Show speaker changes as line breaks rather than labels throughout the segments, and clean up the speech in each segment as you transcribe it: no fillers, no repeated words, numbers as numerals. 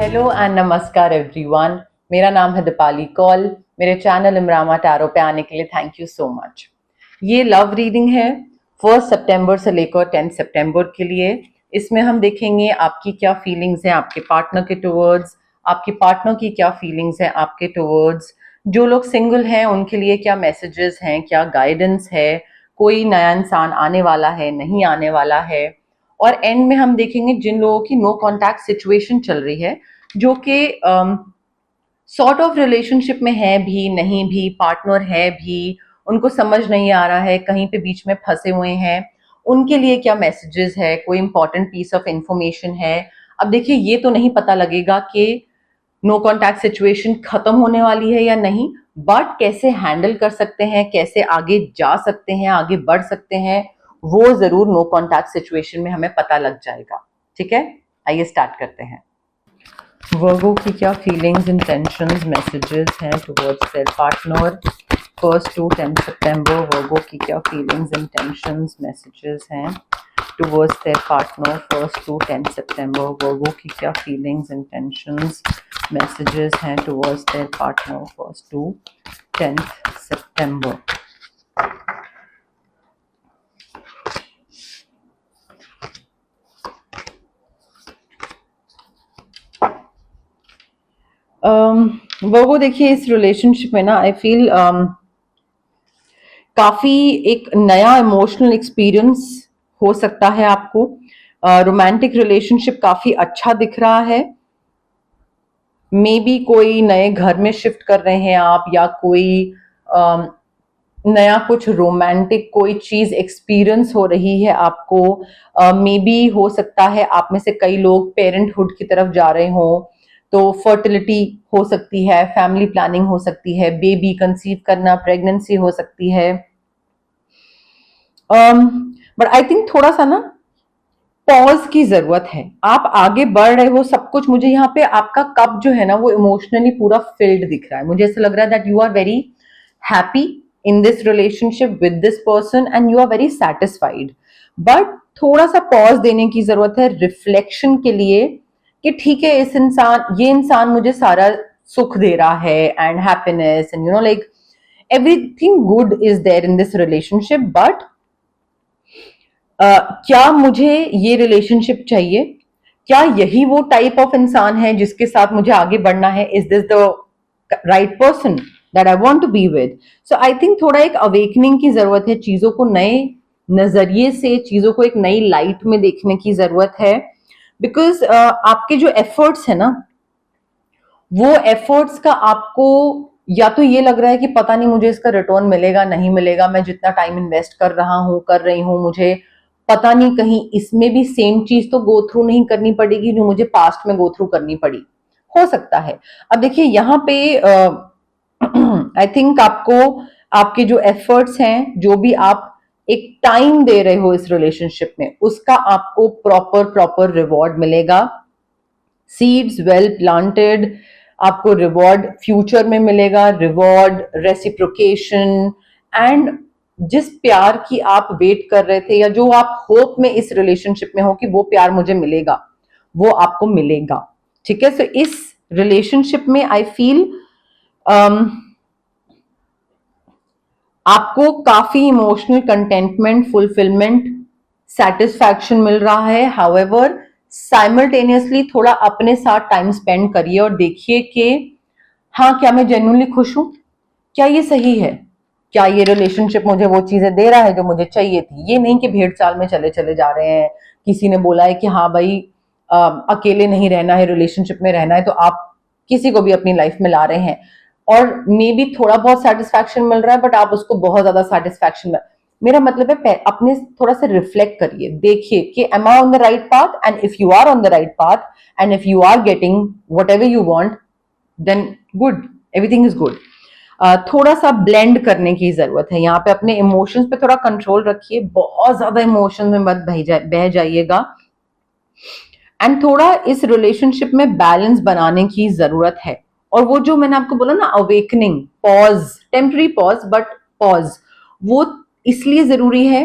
Hello and नमस्कार everyone. मेरा नाम है दीपाली कौल। मेरे चैनल इमरामा टैरो पे आने के लिए थैंक यू सो मच। ये लव रीडिंग है 1 सितंबर से लेकर 10 सितंबर के लिए। इसमें हम देखेंगे आपकी क्या फीलिंग्स हैं आपके पार्टनर के टुवर्ड्स, आपके पार्टनर की क्या फीलिंग्स हैं आपके टुवर्ड्स, जो लोग सिंगल हैं उनके लिए क्या मैसेजेस हैं, क्या गाइडेंस है, कोई नया इंसान आने वाला है नहीं आने वाला है। और एंड में हम देखेंगे जिन लोगों की नो कॉन्टैक्ट सिचुएशन चल रही है, जो कि सॉर्ट ऑफ रिलेशनशिप में है भी नहीं भी, पार्टनर है भी, उनको समझ नहीं आ रहा है, कहीं पे बीच में फंसे हुए हैं, उनके लिए क्या मैसेजेस है, कोई इंपॉर्टेंट पीस ऑफ इंफॉर्मेशन है। अब देखिए, ये तो नहीं पता लगेगा कि नो कॉन्टैक्ट सिचुएशन खत्म होने वाली है या नहीं, बट कैसे हैंडल कर सकते हैं, कैसे आगे जा सकते हैं, आगे बढ़ सकते हैं, वो जरूर नो कॉन्टैक्ट सिचुएशन में हमें पता लग जाएगा। ठीक है, आइए स्टार्ट करते हैं। वर्गो की क्या फीलिंग्स, इंटेंशंस, मैसेजेस हैं टुवर्ड्स देयर पार्टनर 1 to 10 सितंबर। वर्गो की क्या फीलिंग्स, इंटेंशंस, मैसेजेस हैं टुवर्ड्स देयर पार्टनर 1 to 10 सितंबर। वर्गो की क्या फीलिंग्स, इंटेंशंस, मैसेजेस हैं टुवर्ड्स देयर पार्टनर 1 to 10 सितंबर। वो देखिए, इस रिलेशनशिप में ना आई फील काफी एक नया इमोशनल एक्सपीरियंस हो सकता है आपको। रोमांटिक रिलेशनशिप काफी अच्छा दिख रहा है। मे बी कोई नए घर में शिफ्ट कर रहे हैं आप, या कोई नया कुछ रोमांटिक कोई चीज एक्सपीरियंस हो रही है आपको। मे बी हो सकता है आप में से कई लोग पेरेंटहुड की तरफ जा रहे हो, तो फर्टिलिटी हो सकती है, फैमिली प्लानिंग हो सकती है, बेबी कंसीव करना, प्रेगनेंसी हो सकती है। बट आई थिंक थोड़ा सा ना पॉज की जरूरत है। आप आगे बढ़ रहे हो सब कुछ, मुझे यहाँ पे आपका कप जो है ना वो इमोशनली पूरा फिल्ड दिख रहा है। मुझे ऐसा लग रहा है that you are very happy in this relationship with this person and you are very satisfied. But थोड़ा सा पॉज देने की जरूरत है रिफ्लेक्शन के लिए, कि ठीक है, ये इंसान मुझे सारा सुख दे रहा है and happiness and like everything good is there in this relationship, but क्या मुझे ये रिलेशनशिप चाहिए? क्या यही वो टाइप ऑफ इंसान है जिसके साथ मुझे आगे बढ़ना है? Is this the right person that I want to be with? So I think थोड़ा एक अवेकनिंग की जरूरत है, चीजों को नए नजरिए से, चीजों को एक नई लाइट में देखने की जरूरत है। बिकॉज आपके जो एफर्ट्स है ना, वो एफर्ट्स का आपको या तो ये लग रहा है कि पता नहीं मुझे इसका रिटर्न मिलेगा नहीं मिलेगा, मैं जितना टाइम इन्वेस्ट कर रहा हूं कर रही हूं, मुझे पता नहीं कहीं इसमें भी सेम चीज तो गो थ्रू नहीं करनी पड़ेगी जो मुझे पास्ट में गो थ्रू करनी पड़ी। हो सकता है। अब देखिए यहाँ पे आई थिंक आपको आपके जो एफर्ट्स हैं, जो भी आप एक टाइम दे रहे हो इस रिलेशनशिप में, उसका आपको प्रॉपर प्रॉपर रिवॉर्ड मिलेगा। सीड्स वेल प्लांटेड, आपको रिवॉर्ड फ्यूचर में मिलेगा, रिवॉर्ड, रेसिप्रोकेशन एंड जिस प्यार की आप वेट कर रहे थे, या जो आप होप में इस रिलेशनशिप में हो कि वो प्यार मुझे मिलेगा, वो आपको मिलेगा। ठीक है, सो इस रिलेशनशिप में आई फील आपको काफी इमोशनल कंटेंटमेंट, फुलफिलमेंट, सेटिस्फैक्शन मिल रहा है। हाउएवर साइमल्टेनियसली थोड़ा अपने साथ टाइम स्पेंड करिए और देखिए कि हाँ, क्या मैं जेन्युइनली खुश हूं? क्या ये सही है? क्या ये रिलेशनशिप मुझे वो चीजें दे रहा है जो मुझे चाहिए थी? ये नहीं कि भेड़ चाल में चले चले जा रहे हैं। किसी ने बोला है कि हाँ भाई, अकेले नहीं रहना है, रिलेशनशिप में रहना है, तो आप किसी को भी अपनी लाइफ में ला रहे हैं और मे बी थोड़ा बहुत सेटिस्फैक्शन मिल रहा है, बट आप उसको बहुत ज्यादा सेटिस्फैक्शन में, मेरा मतलब है अपने थोड़ा सा रिफ्लेक्ट करिए, देखिए कि am I on the right path, and if you are on the right path and if you are getting whatever you want, then good, everything is good. थोड़ा सा ब्लेंड करने की जरूरत है यहाँ पे। अपने इमोशंस पे थोड़ा कंट्रोल रखिए, बहुत ज्यादा इमोशंस में मत बह जाइएगा, एंड थोड़ा इस रिलेशनशिप में बैलेंस बनाने की जरूरत है। और वो जो मैंने आपको बोला ना, awakening, pause, temporary pause but pause, वो इसलिए जरूरी है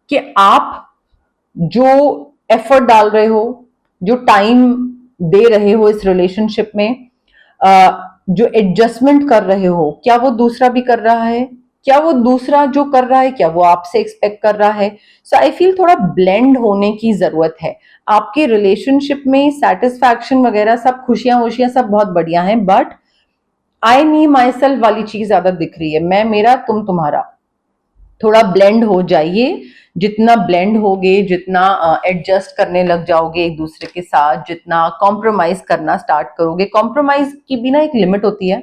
कि आप जो एफर्ट डाल रहे हो, जो टाइम दे रहे हो इस रिलेशनशिप में, जो एडजस्टमेंट कर रहे हो, क्या वो दूसरा भी कर रहा है, क्या वो दूसरा जो कर रहा है क्या वो आपसे एक्सपेक्ट कर रहा है। सो आई फील थोड़ा ब्लेंड होने की जरूरत है आपके रिलेशनशिप में। सेटिस्फैक्शन वगैरह सब खुशियां वुशियां सब बहुत बढ़िया हैं, but I me my self वाली चीज ज्यादा दिख रही है, मैं मेरा तुम तुम्हारा। थोड़ा ब्लेंड हो जाइए, जितना ब्लेंड होगे, जितना एडजस्ट करने लग जाओगे एक दूसरे के साथ, जितना कॉम्प्रोमाइज करना स्टार्ट करोगे। कॉम्प्रोमाइज की भी ना एक लिमिट होती है।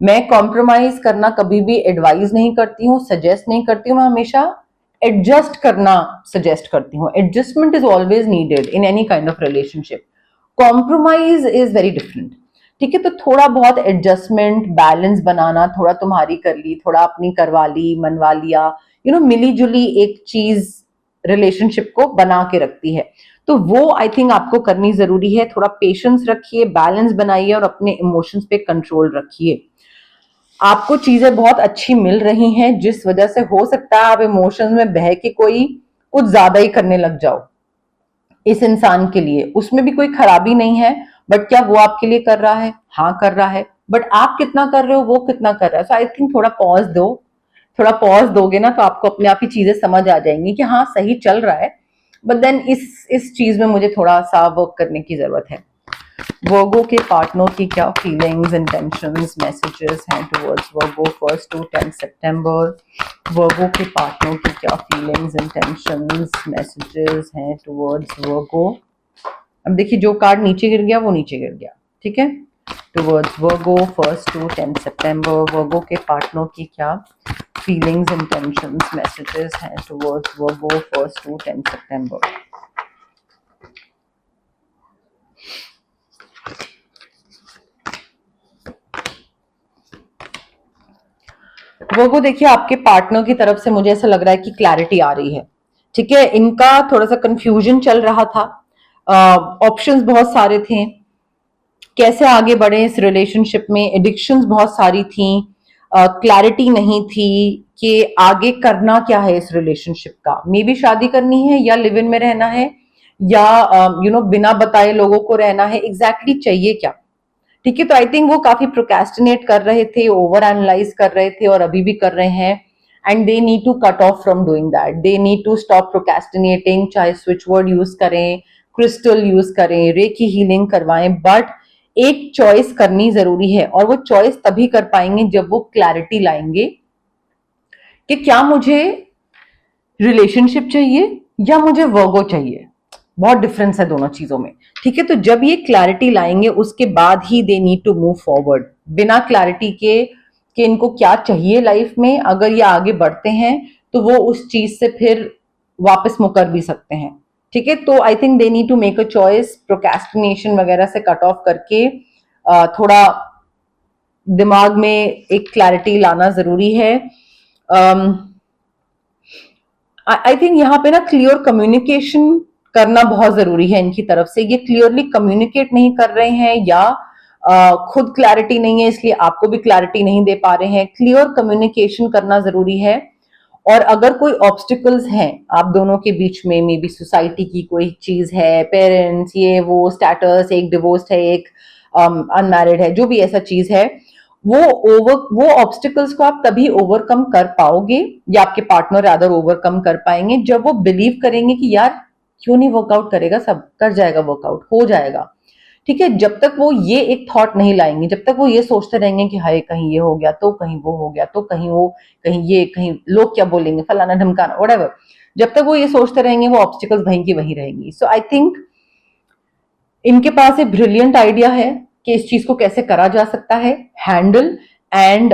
मैं कॉम्प्रोमाइज करना कभी भी एडवाइज नहीं करती हूँ, सजेस्ट नहीं करती हूँ, मैं हमेशा एडजस्ट करना सजेस्ट करती हूँ। Adjustment is always needed in any kind of relationship, compromise is very different. ठीक है, तो थोड़ा बहुत एडजस्टमेंट, बैलेंस बनाना, थोड़ा तुम्हारी कर ली, थोड़ा अपनी करवा ली, मनवा लिया, मिली जुली एक चीज रिलेशनशिप को बना के रखती है। तो वो आई थिंक आपको करनी जरूरी है। थोड़ा पेशेंस रखिए, बैलेंस बनाइए और अपने इमोशंस पे कंट्रोल रखिए। आपको चीजें बहुत अच्छी मिल रही हैं, जिस वजह से हो सकता है आप इमोशंस में बह के कोई कुछ ज्यादा ही करने लग जाओ इस इंसान के लिए। उसमें भी कोई खराबी नहीं है, बट क्या वो आपके लिए कर रहा है? हाँ कर रहा है, बट आप कितना कर रहे हो, वो कितना कर रहा है। सो आई थिंक थोड़ा पॉज दो। थोड़ा पॉज दोगे ना तो आपको अपने आप ही चीजें समझ आ जाएंगी कि हाँ सही चल रहा है, बट देन इस चीज में मुझे थोड़ा सा वर्क करने की जरूरत है। वर्गो के पार्टनर की क्या फीलिंग्स, इंटेंशंस, मैसेजेस हैं टुवर्ड्स वर्गो 1 to 10 सितंबर। वर्गो के पार्टनर की क्या फीलिंग्स, इंटेंशंस, मैसेजेस हैं टुवर्ड्स वर्गो। अब देखिए जो कार्ड नीचे गिर गया वो नीचे गिर गया, ठीक है। टुवर्ड्स वर्गो 1 to 10 सितंबर, वर्गो के पार्टनर की क्या फीलिंग्स, इंटेंशंस, मैसेजेस हैं टुवर्ड्स वर्गो 1 to 10 सितंबर। वर्गो देखिए आपके पार्टनर की तरफ से मुझे ऐसा लग रहा है कि क्लैरिटी आ रही है, ठीक है। इनका थोड़ा सा कंफ्यूजन चल रहा था, ऑप्शंस बहुत सारे थे, कैसे आगे बढ़े इस रिलेशनशिप में, एडिक्शंस बहुत सारी थी, क्लैरिटी नहीं थी कि आगे करना क्या है इस रिलेशनशिप का। मे बी शादी करनी है या लिव इन में रहना है, या बिना बताए लोगों को रहना है, एग्जैक्टली चाहिए क्या। ठीक है, तो आई थिंक वो काफी प्रोकेस्टिनेट कर रहे थे, ओवर एनालाइज कर रहे थे और अभी भी कर रहे हैं। And they need to cut off from doing that, they need to stop procrastinating. चाहे स्विच वर्ड यूज करें, क्रिस्टल यूज करें, रेकी हीलिंग करवाएं, बट एक चॉइस करनी जरूरी है। और वो चॉइस तभी कर पाएंगे जब वो क्लैरिटी लाएंगे कि क्या मुझे रिलेशनशिप चाहिए या मुझे वर्गो चाहिए। बहुत डिफरेंस है दोनों चीजों में, ठीक है। तो जब ये क्लैरिटी लाएंगे उसके बाद ही they need to move forward. बिना क्लैरिटी के कि इनको क्या चाहिए लाइफ में, अगर ये आगे बढ़ते हैं तो वो उस चीज से फिर वापस मुकर भी सकते हैं, ठीक है। तो I think they need to make a choice, procrastination वगैरह से कट ऑफ करके थोड़ा दिमाग में एक क्लैरिटी लाना जरूरी है। आई थिंक यहाँ पे ना क्लियर कम्युनिकेशन करना बहुत जरूरी है इनकी तरफ से। ये क्लियरली कम्युनिकेट नहीं कर रहे हैं, या खुद क्लैरिटी नहीं है इसलिए आपको भी क्लैरिटी नहीं दे पा रहे हैं। क्लियर कम्युनिकेशन करना जरूरी है। और अगर कोई ऑब्स्टिकल्स हैं आप दोनों के बीच में, मे बी सोसाइटी की कोई चीज है, पेरेंट्स, ये वो, स्टेटस, एक डिवोर्स्ड है, एक अनमैरिड है, जो भी ऐसा चीज है, वो ऑब्स्टिकल्स को आप तभी ओवरकम कर पाओगे, या आपके पार्टनर अदर ओवरकम कर पाएंगे, जब वो बिलीव करेंगे कि यार क्यों नहीं वर्कआउट करेगा, सब कर जाएगा, वर्कआउट हो जाएगा, ठीक है। जब तक वो ये एक थॉट नहीं लाएंगे, जब तक वो ये सोचते रहेंगे कि हाय कहीं ये हो गया तो, कहीं वो हो गया तो, कहीं वो, कहीं ये, कहीं लोग क्या बोलेंगे, फलाना ढमकाना, व्हाटएवर, जब तक वो ये सोचते रहेंगे वो ऑब्स्टिकल्स वहीं की वहीं रहेंगी। सो आई थिंक इनके पास एक ब्रिलियंट आइडिया है कि इस चीज को कैसे करा जा सकता है हैंडल। एंड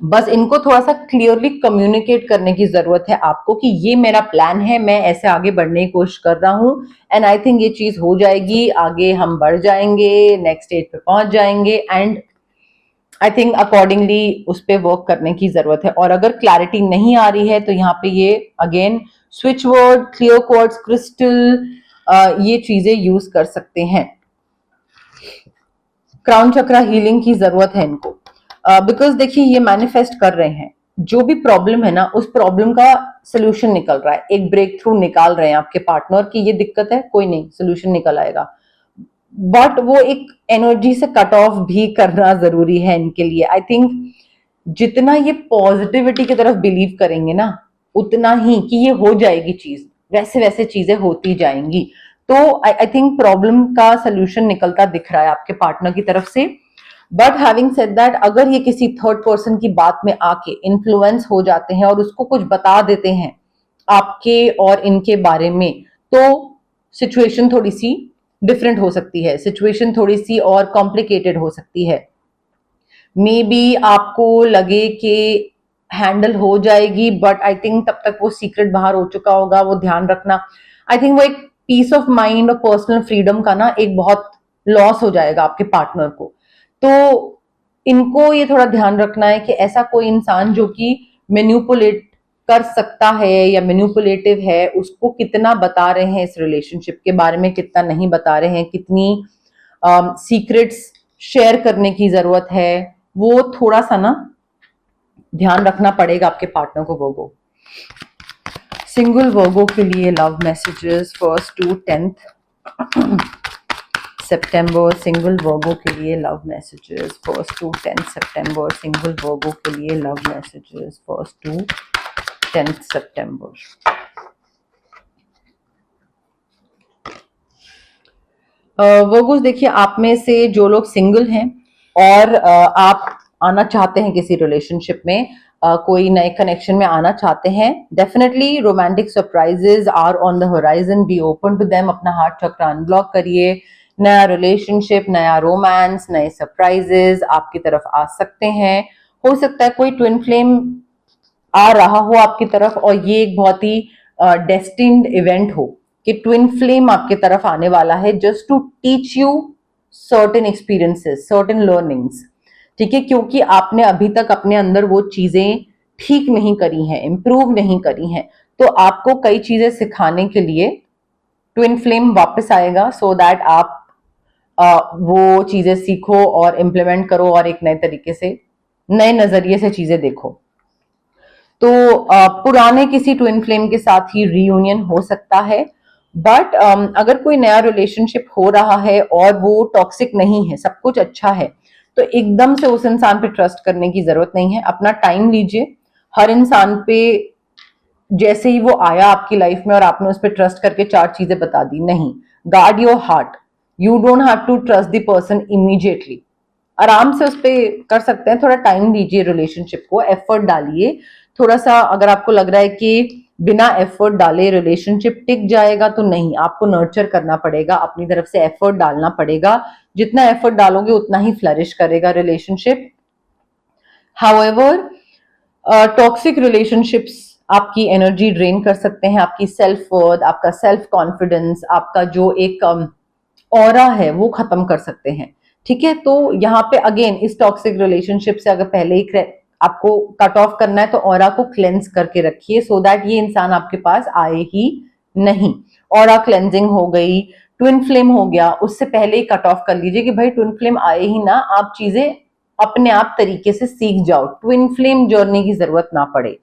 बस इनको थोड़ा सा क्लियरली कम्युनिकेट करने की जरूरत है आपको कि ये मेरा प्लान है, मैं ऐसे आगे बढ़ने की कोशिश कर रहा हूँ, एंड आई थिंक ये चीज हो जाएगी, आगे हम बढ़ जाएंगे, नेक्स्ट स्टेज पे पहुंच जाएंगे। एंड आई थिंक अकॉर्डिंगली उस पर वर्क करने की जरूरत है। और अगर क्लैरिटी नहीं आ रही है तो यहाँ पे ये again switch word, clear quartz crystal, ये चीजें यूज कर सकते हैं। क्राउन चक्रा हीलिंग की जरूरत है इनको, बिकॉज देखिए ये मैनिफेस्ट कर रहे हैं, जो भी प्रॉब्लम है ना उस प्रॉब्लम का सोल्यूशन निकल रहा है, एक ब्रेक थ्रू निकाल रहे हैं आपके पार्टनर की। ये दिक्कत है, कोई नहीं, सोल्यूशन निकल आएगा। बट वो एक एनर्जी से कट ऑफ भी करना जरूरी है इनके लिए। आई थिंक जितना ये पॉजिटिविटी की तरफ बिलीव करेंगे ना, उतना ही कि ये हो जाएगी चीज, वैसे वैसे चीजें होती जाएंगी। तो आई थिंक प्रॉब्लम का सोल्यूशन निकलता दिख रहा है आपके पार्टनर की तरफ से। बट हैविंग सेड दैट, अगर ये किसी थर्ड पर्सन की बात में आके इन्फ्लुएंस हो जाते हैं और उसको कुछ बता देते हैं आपके और इनके बारे में, तो सिचुएशन थोड़ी सी डिफरेंट हो सकती है, सिचुएशन थोड़ी सी और कॉम्प्लिकेटेड हो सकती है। मे बी आपको लगे कि हैंडल हो जाएगी, बट आई थिंक तब तक वो सीक्रेट बाहर हो चुका होगा, वो ध्यान रखना। आई थिंक वो एक पीस ऑफ माइंड और पर्सनल फ्रीडम का ना एक बहुत लॉस हो जाएगा आपके पार्टनर को। तो इनको ये थोड़ा ध्यान रखना है कि ऐसा कोई इंसान जो कि मैन्युपुलेट कर सकता है या मैन्युपुलेटिव है, उसको कितना बता रहे हैं इस रिलेशनशिप के बारे में, कितना नहीं बता रहे हैं, कितनी सीक्रेट्स शेयर करने की जरूरत है, वो थोड़ा सा ना ध्यान रखना पड़ेगा आपके पार्टनर को। वर्गो, सिंगल वर्गो के लिए love messages 1st to 10th सितंबर, सिंगल वर्गो के लिए love messages 1st to 10th सितंबर, सिंगल वर्गो के लिए love messages 1st to 10th सितंबर। वर्गोस, देखिए आप में से जो लोग सिंगल हैं और आप आना चाहते हैं किसी रिलेशनशिप में, कोई नए कनेक्शन में आना चाहते हैं, definitely romantic surprises are on the horizon, be open to them. अपना हार्ट चक्र अनब्लॉक करिए, नया रिलेशनशिप, नया रोमांस, नए सरप्राइजेज आपकी तरफ आ सकते हैं। हो सकता है कोई ट्विन फ्लेम आ रहा हो आपकी तरफ और ये एक बहुत ही डेस्टिन्ड इवेंट हो कि ट्विन फ्लेम आपके तरफ आने वाला है, just to teach you certain experiences, certain learnings. ठीक है, क्योंकि आपने अभी तक अपने अंदर वो चीजें ठीक नहीं करी हैं, इंप्रूव नहीं करी हैं, तो आपको कई चीजें सिखाने के लिए ट्विन फ्लेम वापस आएगा, सो दैट आप वो चीजें सीखो और इम्प्लीमेंट करो और एक नए तरीके से, नए नजरिए से चीजें देखो। तो पुराने किसी ट्विन फ्लेम के साथ ही रीयूनियन हो सकता है। बट अगर कोई नया रिलेशनशिप हो रहा है और वो टॉक्सिक नहीं है, सब कुछ अच्छा है, तो एकदम से उस इंसान पे ट्रस्ट करने की जरूरत नहीं है। अपना टाइम लीजिए। हर इंसान पे जैसे ही वो आया आपकी लाइफ में और आपने उस पर ट्रस्ट करके चार चीजें बता दी, नहीं। Guard your heart. You don't have to trust the person immediately. आराम से उस पर कर सकते हैं, थोड़ा टाइम दीजिए, रिलेशनशिप को एफर्ट डालिए थोड़ा सा। अगर आपको लग रहा है कि बिना एफर्ट डाले रिलेशनशिप टिक जाएगा, तो नहीं, आपको नर्चर करना पड़ेगा, अपनी तरफ से एफर्ट डालना पड़ेगा। जितना एफर्ट डालोगे उतना ही फ्लरिश करेगा रिलेशनशिप। हाउएवर, टॉक्सिक रिलेशनशिप्स आपकी एनर्जी ड्रेन कर सकते हैं, आपकी सेल्फ वर्थ, आपका सेल्फ कॉन्फिडेंस, आपका जो एक ऑरा है वो खत्म कर सकते हैं। ठीक है, तो यहाँ पे अगेन इस टॉक्सिक रिलेशनशिप से अगर पहले ही आपको कट ऑफ करना है, तो ऑरा को क्लेंस करके रखिए, सो दैट ये इंसान आपके पास आए ही नहीं। ऑरा क्लेंजिंग हो गई, ट्विन फ्लेम हो गया, उससे पहले ही कट ऑफ कर लीजिए कि भाई ट्विन फ्लेम आए ही ना, आप चीजें अपने आप तरीके से सीख जाओ, ट्विन फ्लेम जर्नी की जरूरत ना पड़े।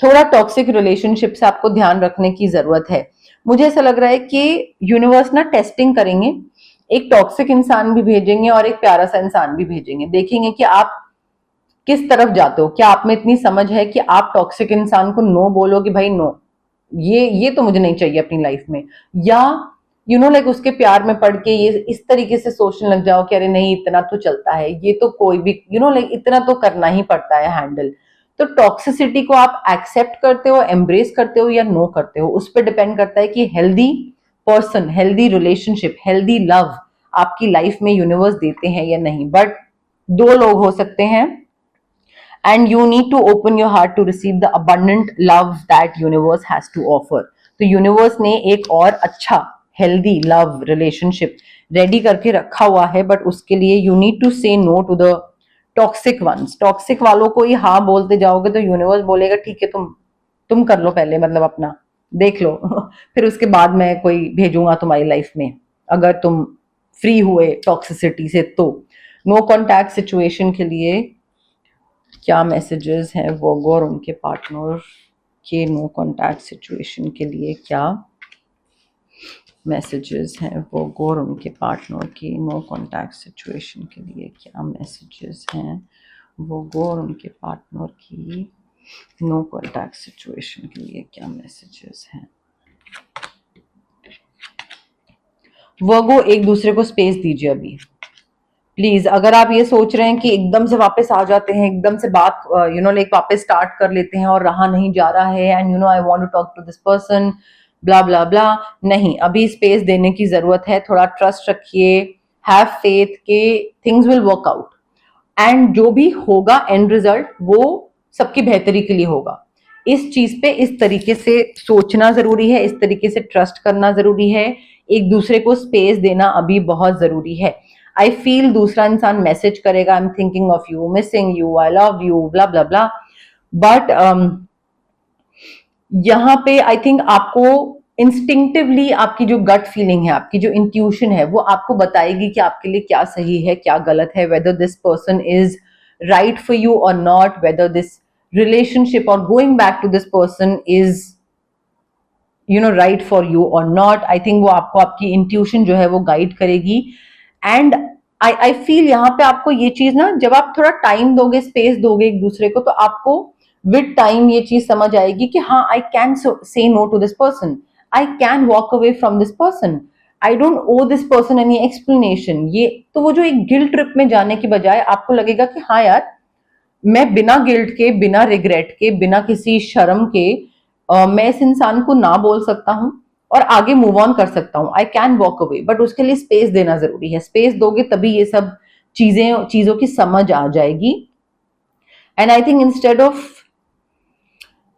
थोड़ा टॉक्सिक रिलेशनशिप से आपको ध्यान रखने की जरूरत है। मुझे ऐसा लग रहा है कि यूनिवर्स ना टेस्टिंग करेंगे, एक टॉक्सिक इंसान भी भेजेंगे और एक प्यारा सा इंसान भी भेजेंगे। देखेंगे कि आप किस तरफ जाते हो, क्या आप में इतनी समझ है कि आप टॉक्सिक इंसान को नो बोलो कि भाई नो, ये तो मुझे नहीं चाहिए अपनी लाइफ में, या लाइक उसके प्यार में पड़ के ये इस तरीके से सोचने लग जाओ कि अरे नहीं, इतना तो चलता है, ये तो कोई भी लाइक इतना तो करना ही पड़ता है हैंडल। तो टॉक्सिसिटी को आप एक्सेप्ट करते हो, एम्ब्रेस करते हो या नो करते हो, उस पर डिपेंड करता है कि healthy person, healthy relationship, healthy love आपकी लाइफ में यूनिवर्स देते हैं या नहीं। बट दो लोग हो सकते हैं, and you need to open your heart to receive the abundant love that universe has to offer। तो यूनिवर्स ने एक और अच्छा हेल्दी लव रिलेशनशिप रेडी करके रखा हुआ है, बट उसके लिए you need to say no to the toxic ones. Toxic वालों को ही हाँ बोलते जाओगे तो यूनिवर्स बोलेगा ठीक है, तुम कर लो पहले, मतलब अपना देख लो फिर उसके बाद मैं कोई भेजूंगा तुम्हारी लाइफ में, अगर तुम फ्री हुए टॉक्सिसिटी से। तो नो कॉन्टैक्ट सिचुएशन के लिए क्या मैसेजेस हैं वर्गो और उनके पार्टनर के नो कॉन्टैक्ट सिचुएशन के लिए? क्या मैसेजेस हैं वर्गो और उनके पार्टनर की नो कॉन्टैक्ट सिचुएशन के लिए? क्या मैसेजेस हैं वर्गो और उनके पार्टनर की नो कॉन्टैक्ट सिचुएशन के लिए? क्या मैसेजेस हैं? वर्गो, एक दूसरे को स्पेस दीजिए अभी प्लीज। अगर आप ये सोच रहे हैं कि एकदम से वापस आ जाते हैं, एकदम से बात लाइक वापस स्टार्ट कर लेते हैं और रहा नहीं जा रहा है and I want to talk to this person blah blah blah, नहीं, अभी स्पेस देने की जरूरत है। थोड़ा ट्रस्ट रखिए, हैव फेथ के things will work out and जो भी होगा एंड रिजल्ट वो सबकी बेहतरी के लिए होगा। इस चीज पे इस तरीके से सोचना जरूरी है, इस तरीके से ट्रस्ट करना जरूरी है, एक दूसरे को स्पेस देना अभी बहुत जरूरी है। आई फील दूसरा इंसान मैसेज करेगा, I am thinking of you, missing you, I love you, blah blah blah, but यहाँ पे आई थिंक आपको इंस्टिंक्टिवली आपकी जो गट फीलिंग है, आपकी जो इंट्यूशन है, वो आपको बताएगी कि आपके लिए क्या सही है, क्या गलत है, whether this person is right for you or not, whether this relationship or going back to this person is right for you or not. I think वो आपको आपकी इंट्यूशन जो है वो गाइड करेगी। एंड आई फील यहाँ पे आपको ये चीज ना, जब आप थोड़ा टाइम दोगे, स्पेस दोगे एक दूसरे को, तो आपको विद टाइम ये चीज समझ आएगी कि हाँ, I can say no to this person, I can walk away from this person, I don't owe this person any explanation. ये तो वो जो एक गिल्ट ट्रिप में जाने की बजाय आपको लगेगा कि हाँ यार, मैं बिना गिल्ट के, बिना रिग्रेट के, बिना किसी शर्म के मैं इस इंसान को ना बोल सकता हूँ और आगे मूव ऑन कर सकता हूँ। आई कैन वॉक अवे, बट उसके लिए स्पेस देना जरूरी है। स्पेस दोगे तभी ये सब चीजों की समझ आ जाएगी। And I think instead of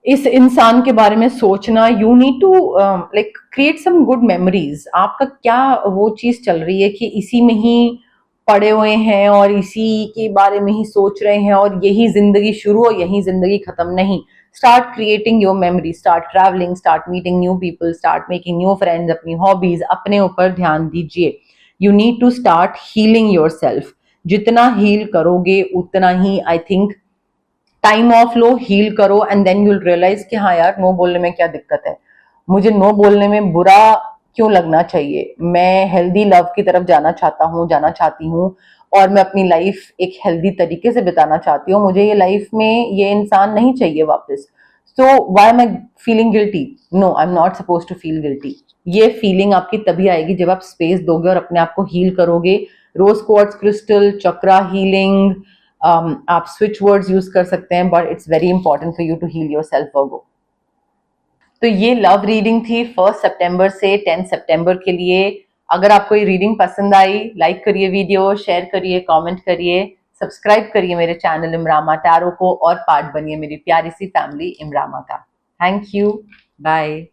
इस इंसान के बारे में सोचना, you need to like create some good memories. आपका क्या वो चीज चल रही है कि इसी में ही पड़े हुए हैं और इसी के बारे में ही सोच रहे हैं और यही जिंदगी शुरू और यही जिंदगी खत्म? नहीं, start creating your memory, start travelling, start meeting new people, start making new friends, अपनी हॉबीज, अपने ऊपर ध्यान दीजिए। You need to start healing yourself. जितना हील करोगे उतना ही आई थिंक टाइम ऑफ लो, हील करो एंड देन यूल रियलाइज कि हाँ यार, नो बोलने में क्या दिक्कत है, मुझे नो बोलने में बुरा क्यों लगना चाहिए। मैं हेल्दी लव की तरफ जाना चाहती हूँ और मैं अपनी लाइफ एक हेल्दी तरीके से बिताना चाहती हूँ। मुझे ये लाइफ में ये इंसान नहीं चाहिए वापस। So why am I feeling guilty? No, I am not suppose to feel guilty. ये फीलिंग आपकी तभी आएगी जब आप स्पेस दोगे और अपने आप को हील करोगे। Rose quartz crystal, chakra healing, आप स्विच वर्ड्स यूज कर सकते हैं, but it's very important for you to heal yourself Virgo. तो ये लव रीडिंग थी 1 सितंबर से 10 सितंबर के लिए। अगर आपको ये रीडिंग पसंद आई, लाइक करिए वीडियो, शेयर करिए, कमेंट करिए, सब्सक्राइब करिए मेरे चैनल इमरामा टैरो को और पार्ट बनिए मेरी प्यारी सी फैमिली इमरामा का। Thank you, bye.